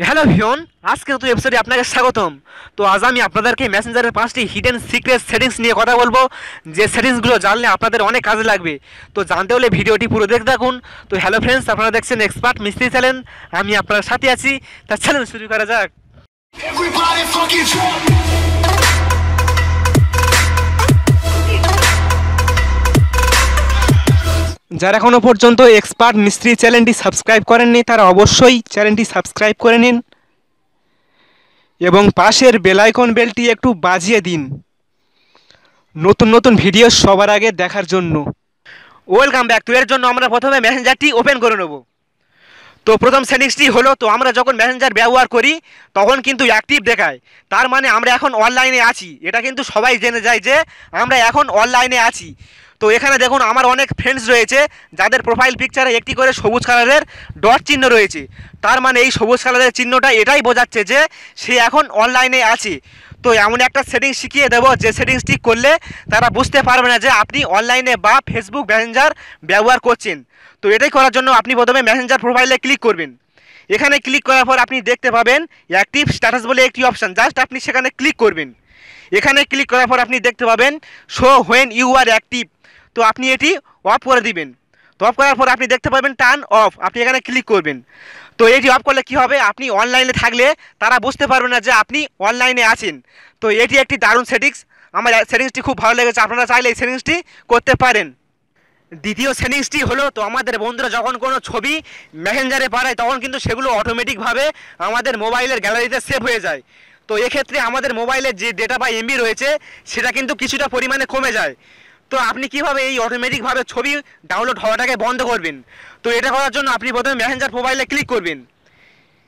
Hello ভিউন, আজকে নতুন এপিসোডে আপনাকে স্বাগতম। তো আজ আমি আপনাদেরকে মেসেঞ্জারের 5টি হিডেন সিক্রেট সেটিংস নিয়ে কথা বলবো, যে সেটিংসগুলো জানলে আপনাদের অনেক কাজে লাগবে। তো জানতে হলে ভিডিওটি পুরো দেখতে থাকুন। তো হ্যালো ফ্রেন্ডস, আপনারা দেখছেন এক্সপার্ট মিস্ত্রি চ্যানেল, আমি আপনার সাথে আছি। তার চ্যানেল শুরু করা যাক। Everybody fucking drunk. যারা এখনও পর্যন্ত এক্সপার্ট মিস্ত্রি চ্যানেলটি সাবস্ক্রাইব করেননি তারা অবশ্যই চ্যানেলটি সাবস্ক্রাইব করে নিন এবং পাশের বেল আইকন বেলটি একটু বাজিয়ে দিন নতুন নতুন ভিডিও সবার আগে দেখার জন্য। Welcome back. তো এর জন্য আমরা প্রথমে মেসেঞ্জারটি ওপেন করে নেব। তো প্রথম সেটিংসটি হলো, তো আমরা যখন মেসেঞ্জার ব্যবহার করি তখন কিন্তু অ্যাক্টিভ দেখায়, তার মানে আমরা এখন অনলাইনে আছি। এটা কিন্তু সবাই জেনে যায় যে আমরা এখন অনলাইনে আছি। তো এখানে দেখুন আমার অনেক ফ্রেন্ডস রয়েছে যাদের প্রোফাইল পিকচারে একটি করে সবুজ কালারের ডট চিহ্ন রয়েছে। তার মানে এই সবুজ কালারের চিহ্নটা এটাই বোঝাচ্ছে যে সে এখন অনলাইনে আছে। তো এমন একটা সেটিংস শিখিয়ে দেবো যে সেটিংসটি করলে তারা বুঝতে পারবে না যে আপনি অনলাইনে বা ফেসবুক মেসেঞ্জার ব্যবহার করছেন। তো এটাই করার জন্য আপনি প্রথমে মেসেঞ্জার প্রোফাইলে ক্লিক করবেন। এখানে ক্লিক করার পর আপনি দেখতে পাবেন অ্যাক্টিভ স্ট্যাটাস বলে একটি অপশান, জাস্ট আপনি সেখানে ক্লিক করবেন। এখানে ক্লিক করার পর আপনি দেখতে পাবেন show when you are active. তো আপনি এটি অফ করে দিবেন। তো অফ করার পর আপনি দেখতে পাবেন টার্ন অফ, আপনি এখানে ক্লিক করবেন। তো এটি অফ করলে কি হবে, আপনি অনলাইনে থাকলে তারা বুঝতে পারবে না যে আপনি অনলাইনে আছেন। তো এটি একটি দারুণ সেটিংস, আমার সেটিংসটি খুব ভালো লেগেছে। আপনারা চাইলে এই সেটিংসটি করতে পারেন। দ্বিতীয় সেটিংসটি হলো, তো আমাদের বন্ধুরা যখন কোনো ছবি মেসেঞ্জারে পাঠায় তখন কিন্তু সেগুলো অটোমেটিকভাবে আমাদের মোবাইলের গ্যালারিতে সেভ হয়ে যায়। তো এক্ষেত্রে আমাদের মোবাইলের যে ডেটা বা এমবি রয়েছে সেটা কিন্তু কিছুটা পরিমাণে কমে যায়। তো আপনি কিভাবে এই অটোমেটিকভাবে ছবি ডাউনলোড হওয়াটাকে বন্ধ করবেন? তো এটা করার জন্য আপনি প্রথমে মেসেঞ্জার মোবাইলে ক্লিক করবেন।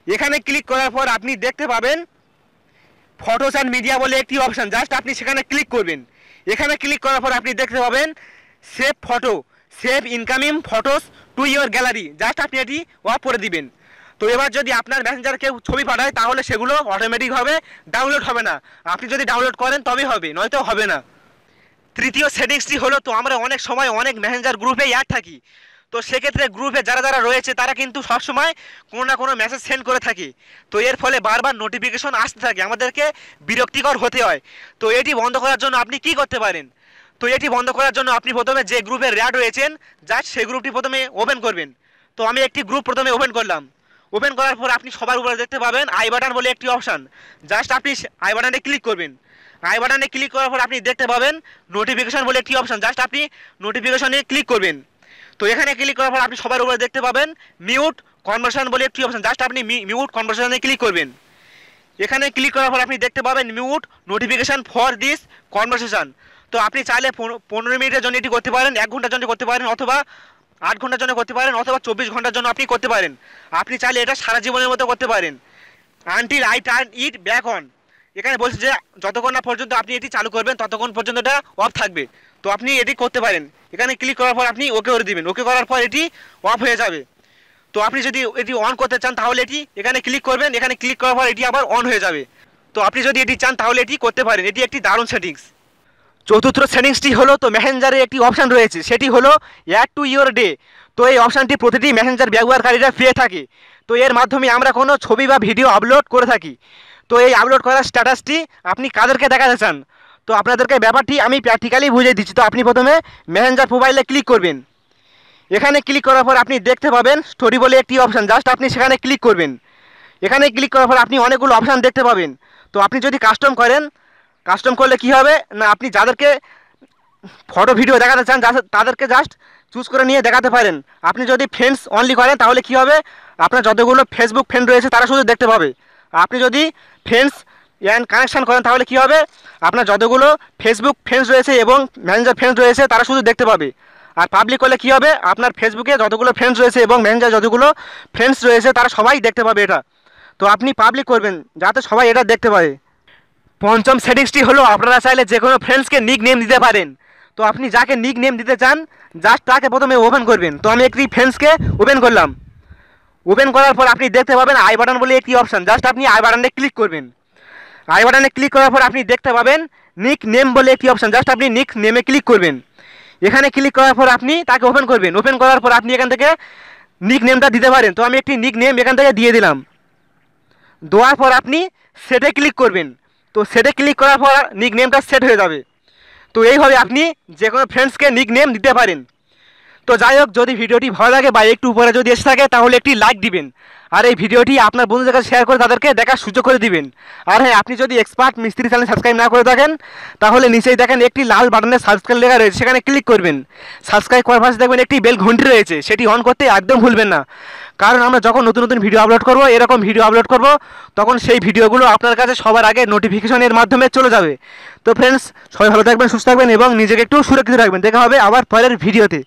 এখানে ক্লিক করার পর আপনি দেখতে পাবেন ফটোস অ্যান্ড মিডিয়া বলে একটি অপশান, জাস্ট আপনি সেখানে ক্লিক করবেন। এখানে ক্লিক করার পর আপনি দেখতে পাবেন save photo, save incoming photos to your gallery, just আপনি এটি অফ করে দিবেন। তো এবার যদি আপনার মেসেঞ্জার কেউ ছবি পাঠায় তাহলে সেগুলো অটোমেটিকভাবে ডাউনলোড হবে না। আপনি যদি ডাউনলোড করেন তবেই হবে, নয়তো হবে না। তৃতীয় সেটিংসটি হলো, তো আমরা অনেক সময় অনেক মেসেঞ্জার গ্রুপে অ্যাড থাকি। তো সেক্ষেত্রে গ্রুপে যারা যারা রয়েছে তারা কিন্তু সবসময় কোনো না কোনো মেসেজ সেন্ড করে থাকে। তো এর ফলে বারবার নোটিফিকেশন আসতে থাকে, আমাদেরকে বিরক্তিকর হতে হয়। তো এটি বন্ধ করার জন্য আপনি কি করতে পারেন? তো এটি বন্ধ করার জন্য আপনি প্রথমে যে গ্রুপে অ্যাড রয়েছেন জাস্ট সেই গ্রুপটি প্রথমে ওপেন করবেন। তো আমি একটি গ্রুপ প্রথমে ওপেন করলাম। ওপেন করার পর আপনি সবার উপরে দেখতে পাবেন আই বাটন বলে একটি অপশান, জাস্ট আপনি আই বাটনে ক্লিক করবেন। আই বাটনে ক্লিক করার পর আপনি দেখতে পাবেন নোটিফিকেশন বলে একটি অপশান, জাস্ট আপনি নোটিফিকেশনে ক্লিক করবেন। তো এখানে ক্লিক করার পর আপনি সবার উপরে দেখতে পাবেন মিউট কনভারসেশন বলে একটি অপশান, জাস্ট আপনি মিউট কনভারসেশনে ক্লিক করবেন। এখানে ক্লিক করার পর আপনি দেখতে পাবেন mute notification for this conversation. তো আপনি চাইলে 15 মিনিটের জন্য এটি করতে পারেন, 1 ঘন্টার জন্য করতে পারেন, অথবা 8 ঘন্টার জন্য করতে পারেন, অথবা 24 ঘন্টার জন্য আপনি করতে পারেন। আপনি চাইলে এটা সারা জীবনের মতো করতে পারেন। Until I turn it back on, এখানে বলছে যে যতক্ষণ না পর্যন্ত আপনি এটি চালু করবেন ততক্ষণ পর্যন্ত এটা অফ থাকবে। তো আপনি এটি করতে পারেন। এখানে ক্লিক করার পর আপনি ওকে করে দিবেন। ওকে করার পর এটি অফ হয়ে যাবে। তো আপনি যদি এটি অন করতে চান তাহলে এটি এখানে ক্লিক করবেন। এখানে ক্লিক করার পর এটি আবার অন হয়ে যাবে। তো আপনি যদি এটি চান তাহলে এটি করতে পারেন। এটি একটি দারুণ সেটিংস। চতুর্থ সেটিংসটি হলো, তো মেসেঞ্জারে একটি অপশান রয়েছে, সেটি হলো অ্যাড টু ইয়োর ডে। তো এই অপশানটি প্রতিটি মেসেঞ্জার ব্যবহারকারীরা পেয়ে থাকে। তো এর মাধ্যমে আমরা কোনো ছবি বা ভিডিও আপলোড করে থাকি। তো এই আপলোড করার স্ট্যাটাসটি আপনি কাদেরকে দেখাতে চান? তো আপনাদেরকে ব্যাপারটি আমি প্র্যাকটিক্যালি বুঝিয়ে দিচ্ছি। তো আপনি প্রথমে মেসেঞ্জার প্রোফাইলে ক্লিক করবেন। এখানে ক্লিক করার পর আপনি দেখতে পাবেন স্টোরি বলে একটি অপশান, জাস্ট আপনি সেখানে ক্লিক করবেন। এখানে ক্লিক করার পর আপনি অনেকগুলো অপশান দেখতে পাবেন। তো আপনি যদি কাস্টম করেন, কাস্টম করলে কি হবে না, আপনি যাদেরকে ফটো ভিডিও দেখাতে চান তাদেরকে জাস্ট চুজ করে নিয়ে দেখাতে পারেন। আপনি যদি ফ্রেন্ডস অনলি করেন তাহলে কি হবে, আপনার যতগুলো ফেসবুক ফ্রেন্ড রয়েছে তারা শুধু দেখতে পাবে। আপনি যদি ফ্রেন্ডস অ্যান্ড কানেকশান করেন তাহলে কি হবে, আপনার যতগুলো ফেসবুক ফ্রেন্ডস রয়েছে এবং ম্যানেজার ফ্রেন্ডস রয়েছে তারা শুধু দেখতে পাবে। আর পাবলিক করলে কী হবে, আপনার ফেসবুকে যতগুলো ফ্রেন্ডস রয়েছে এবং ম্যানেজার যতগুলো ফ্রেন্ডস রয়েছে তারা সবাই দেখতে পাবে এটা। তো আপনি পাবলিক করবেন যাতে সবাই এটা দেখতে পারে। পঞ্চম সেটিংসটি হলো, আপনারা চাইলে যে কোনো ফ্রেন্ডসকে নিক নেম দিতে পারেন। তো আপনি যাকে নিক নেম দিতে চান জাস্ট তাকে প্রথমে ওপেন করবেন। তো আমি একটি ফ্রেন্ডসকে ওপেন করলাম। ওপেন করার পর আপনি দেখতে পাবেন আই বাটন বলে একটি অপশান, জাস্ট আপনি আই বাটনে ক্লিক করবেন। আই বাটনে ক্লিক করার পর আপনি দেখতে পাবেন নিক নেম বলে একটি অপশান, জাস্ট আপনি নিক নেমে ক্লিক করবেন। এখানে ক্লিক করার পর আপনি তাকে ওপেন করবেন। ওপেন করার পর আপনি এখান থেকে নিক নেমটা দিতে পারেন। তো আমি একটি নিক নেম এখান থেকে দিয়ে দিলাম। দেওয়ার পর আপনি সেটে ক্লিক করবেন। তো সেটে ক্লিক করার পর নিক নেমটা সেট হয়ে যাবে। তো এইভাবে আপনি যে কোনো ফ্রেন্ডসকে নিক নেম দিতে পারেন। তো যাই হোক, যদি ভিডিওটি ভালো লাগে বা একটু উপরে যদি এসে থাকে তাহলে একটি লাইক দিবেন, আর এই ভিডিওটি আপনার বন্ধুদের কাছে শেয়ার করে তাদেরকে দেখার সুযোগ করে দিবেন। আর হ্যাঁ, আপনি যদি এক্সপার্ট মিস্ত্রি চ্যানেল সাবস্ক্রাইব না করে থাকেন তাহলে নিচেই দেখেন একটি লাল বাটনে সাবস্ক্রাইব লেখা রয়েছে, সেখানে ক্লিক করবেন। সাবস্ক্রাইব করার পাশে দেখবেন একটি বেল ঘন্টি রয়েছে, সেটি অন করতে একদম ভুলবেন না, কারণ আমরা যখন নতুন নতুন ভিডিও আপলোড করব, এরকম ভিডিও আপলোড করব, তখন সেই ভিডিওগুলো আপনার কাছে সবার আগে নোটিফিকেশনের মাধ্যমে চলে যাবে। তো ফ্রেন্ডস, সবাই ভালো থাকবেন, সুস্থ থাকবেন এবং নিজেকে একটু সুরক্ষিত রাখবেন। দেখা হবে আবার পরের ভিডিওতে।